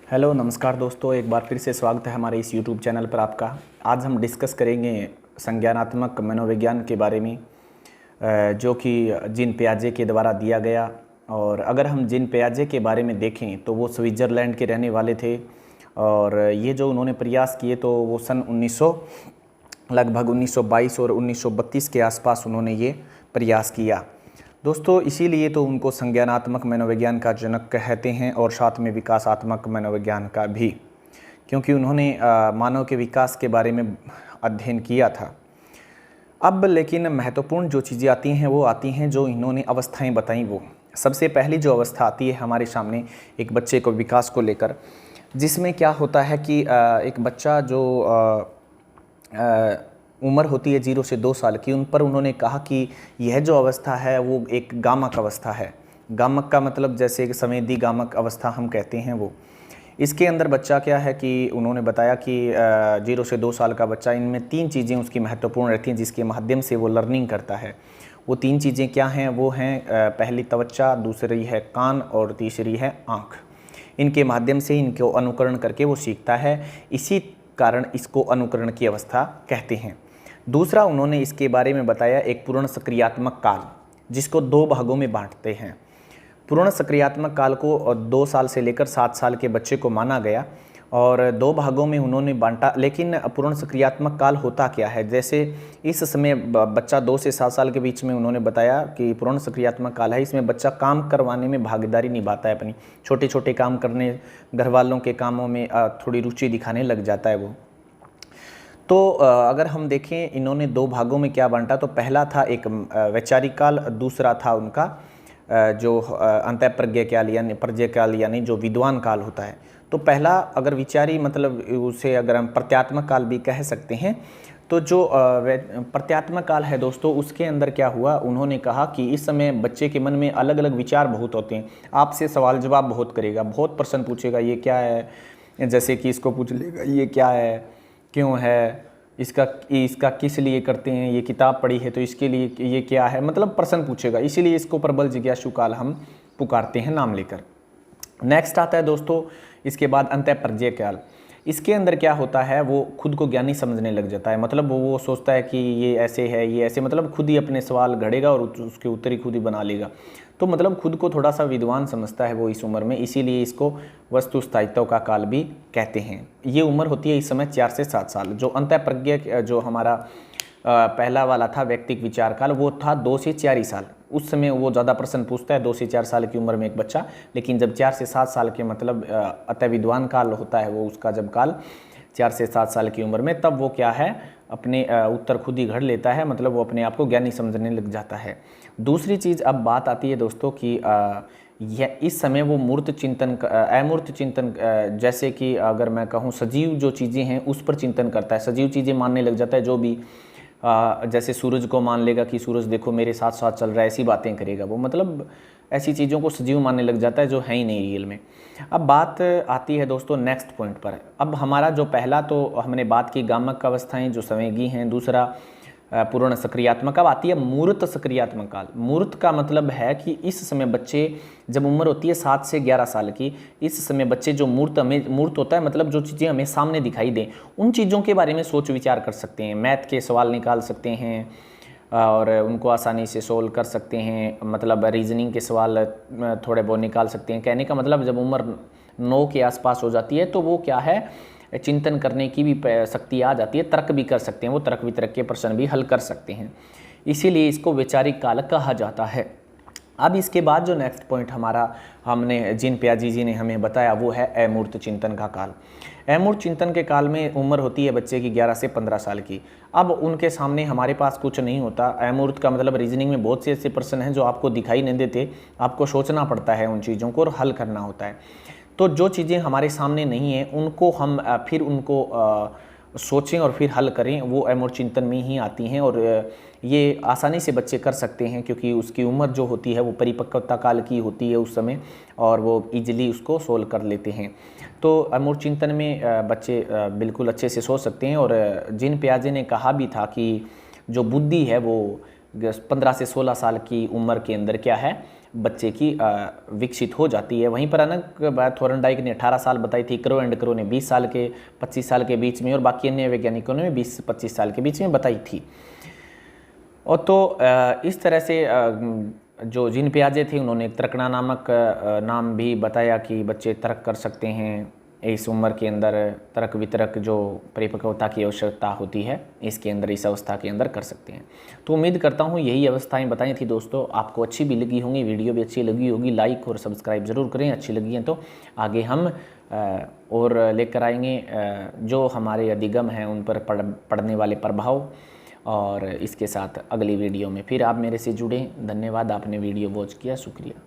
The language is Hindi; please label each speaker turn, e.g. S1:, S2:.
S1: हेलो नमस्कार दोस्तों, एक बार फिर से स्वागत है हमारे इस यूट्यूब चैनल पर आपका। आज हम डिस्कस करेंगे संज्ञानात्मक मनोविज्ञान के बारे में, जो कि जीन पियाजे के द्वारा दिया गया। और अगर हम जीन पियाजे के बारे में देखें तो वो स्विट्ज़रलैंड के रहने वाले थे और ये जो उन्होंने प्रयास किए तो वो सन लगभग 1922 और 1932 के आसपास उन्होंने ये प्रयास किया दोस्तों। इसीलिए तो उनको संज्ञानात्मक मनोविज्ञान का जनक कहते हैं और साथ में विकासात्मक मनोविज्ञान का भी, क्योंकि उन्होंने मानव के विकास के बारे में अध्ययन किया था। अब लेकिन महत्वपूर्ण जो चीज़ें आती हैं वो आती हैं जो इन्होंने अवस्थाएं बताई। वो सबसे पहली जो अवस्था आती है हमारे सामने एक बच्चे को विकास को लेकर, जिसमें क्या होता है कि एक बच्चा जो उम्र होती है 0 से 2 साल की, उन पर उन्होंने कहा कि यह जो अवस्था है वो एक गामक अवस्था है। गामक का मतलब जैसे कि संवेदी गामक अवस्था हम कहते हैं वो। इसके अंदर बच्चा क्या है कि उन्होंने बताया कि 0 से 2 साल का बच्चा, इनमें 3 चीज़ें उसकी महत्वपूर्ण रहती हैं जिसके माध्यम से वो लर्निंग करता है। वो 3 चीज़ें क्या हैं? वो हैं पहली त्वचा, दूसरी है कान और तीसरी है आँख। इनके माध्यम से इनको अनुकरण करके वो सीखता है, इसी कारण इसको अनुकरण की अवस्था कहते हैं। दूसरा उन्होंने इसके बारे में बताया एक पूर्ण सक्रियात्मक काल, जिसको 2 भागों में बांटते हैं। पूर्ण सक्रियात्मक काल को 2 साल से लेकर 7 साल के बच्चे को माना गया और 2 भागों में उन्होंने बांटा। लेकिन पूर्ण सक्रियात्मक काल होता क्या है? जैसे इस समय बच्चा 2 से 7 साल के बीच में उन्होंने बताया कि पूर्ण सक्रियात्मक काल है। इसमें बच्चा काम करवाने में भागीदारी निभाता है, अपनी छोटे छोटे काम करने, घर वालों के कामों में थोड़ी रुचि दिखाने लग जाता है वो। तो अगर हम देखें इन्होंने 2 भागों में क्या बांटा, तो पहला था एक वैचारिक काल, दूसरा था उनका जो अंतःप्रज्ञा काल यानी प्रज्ञा काल यानी जो विद्वान काल होता है। तो पहला अगर विचारी मतलब उसे अगर हम प्रत्यात्मक काल भी कह सकते हैं, तो जो प्रत्यात्मक काल है दोस्तों, उसके अंदर क्या हुआ, उन्होंने कहा कि इस समय बच्चे के मन में अलग अलग विचार बहुत होते हैं, आपसे सवाल जवाब बहुत करेगा, बहुत प्रश्न पूछेगा, ये क्या है, जैसे कि इसको पूछ लेगा ये क्या है, क्यों है, इसका किस लिए करते हैं, ये किताब पढ़ी है तो इसके लिए ये क्या है, मतलब प्रश्न पूछेगा। इसीलिए इसको प्रबल जिज्ञासु काल हम पुकारते हैं नाम लेकर। नेक्स्ट आता है दोस्तों इसके बाद अंतःप्रज्ञा काल। इसके अंदर क्या होता है, वो खुद को ज्ञानी समझने लग जाता है। मतलब वो सोचता है कि ये ऐसे है, ये ऐसे, मतलब खुद ही अपने सवाल घड़ेगा और उसके उत्तर ही खुद ही बना लेगा। तो मतलब खुद को थोड़ा सा विद्वान समझता है वो इस उम्र में, इसीलिए इसको वस्तु स्थायित्व का काल भी कहते हैं। ये उम्र होती है इस समय 4 से 7 साल। जो अंतःप्रज्ञा जो हमारा पहला वाला था व्यक्तिक विचार काल, वो था 2 से 4 ही साल। उस समय वो ज़्यादा प्रश्न पूछता है 2 से 4 साल की उम्र में एक बच्चा। लेकिन जब 4 से 7 साल के मतलब अतः विद्वान काल होता है वो, उसका जब काल 4 से 7 साल की उम्र में, तब वो क्या है अपने उत्तर खुद ही घड़ लेता है, मतलब वो अपने आप को ज्ञानी समझने लग जाता है। दूसरी चीज़ अब बात आती है दोस्तों कि यह इस समय वो मूर्त चिंतन अमूर्त चिंतन, जैसे कि अगर मैं कहूँ सजीव जो चीज़ें हैं उस पर चिंतन करता है, सजीव चीज़ें मानने लग जाता है। जो भी जैसे सूरज को मान लेगा कि सूरज देखो मेरे साथ साथ चल रहा है, ऐसी बातें करेगा वो, मतलब ऐसी चीज़ों को सजीव मानने लग जाता है जो है ही नहीं रियल में। अब बात आती है दोस्तों नेक्स्ट पॉइंट पर। अब हमारा जो पहला तो हमने बात की गामक अवस्थाएं जो संवेगी हैं, दूसरा पूर्ण सक्रियात्मक। अब आती है मूर्त सक्रियात्मक काल। मूर्त का मतलब है कि इस समय बच्चे जब उम्र होती है 7 से 11 साल की, इस समय बच्चे जो मूर्त होता है, मतलब जो चीज़ें हमें सामने दिखाई दें उन चीज़ों के बारे में सोच विचार कर सकते हैं, मैथ के सवाल निकाल सकते हैं और उनको आसानी से सोल्व कर सकते हैं, मतलब रीजनिंग के सवाल थोड़े बहुत निकाल सकते हैं। कहने का मतलब जब उम्र 9 के आसपास हो जाती है तो वो क्या है, चिंतन करने की भी शक्ति आ जाती है, तर्क भी कर सकते हैं, वो तर्क वितर्क के प्रश्न भी हल कर सकते हैं। इसीलिए इसको वैचारिक काल कहा जाता है। अब इसके बाद जो नेक्स्ट पॉइंट हमने जीन पियाजे जी ने हमें बताया वो है अमूर्त चिंतन का काल। अमूर्त चिंतन के काल में उम्र होती है बच्चे की 11 से 15 साल की। अब उनके सामने हमारे पास कुछ नहीं होता। अमूर्त का मतलब रीजनिंग में बहुत से ऐसे प्रश्न हैं जो आपको दिखाई नहीं देते, आपको सोचना पड़ता है उन चीज़ों को और हल करना होता है। तो जो चीज़ें हमारे सामने नहीं हैं उनको हम फिर उनको सोचें और फिर हल करें, वो अमूर्त चिंतन में ही आती हैं। और ये आसानी से बच्चे कर सकते हैं क्योंकि उसकी उम्र जो होती है वो परिपक्वता काल की होती है उस समय, और वो इजीली उसको सोल्व कर लेते हैं। तो अमूर्त चिंतन में बच्चे बिल्कुल अच्छे से सोच सकते हैं। और जीन पियाजे ने कहा भी था कि जो बुद्धि है वो 15 से 16 साल की उम्र के अंदर क्या है बच्चे की विकसित हो जाती है। वहीं पर अनक थोरनडाइक ने 18 साल बताई थी, क्रो एंड क्रो ने 20 साल के 25 साल के बीच में, और बाकी अन्य वैज्ञानिकों ने 20-25 साल के बीच में बताई थी। और तो इस तरह से जो जीन पियाजे थे उन्होंने तरकना नामक नाम भी बताया कि बच्चे तर्क कर सकते हैं इस उम्र के अंदर, तर्क वितरक जो परिपक्वता की आवश्यकता होती है इसके अंदर, इस अवस्था के अंदर कर सकते हैं। तो उम्मीद करता हूँ यही अवस्थाएं बताई थी दोस्तों, आपको अच्छी भी लगी होंगी, वीडियो भी अच्छी लगी होगी। लाइक और सब्सक्राइब ज़रूर करें, अच्छी लगी हैं तो आगे हम और लेकर आएंगे जो हमारे अधिगम हैं उन पर पड़ने वाले प्रभाव। और इसके साथ अगली वीडियो में फिर आप मेरे से जुड़ें। धन्यवाद, आपने वीडियो वॉच किया, शुक्रिया।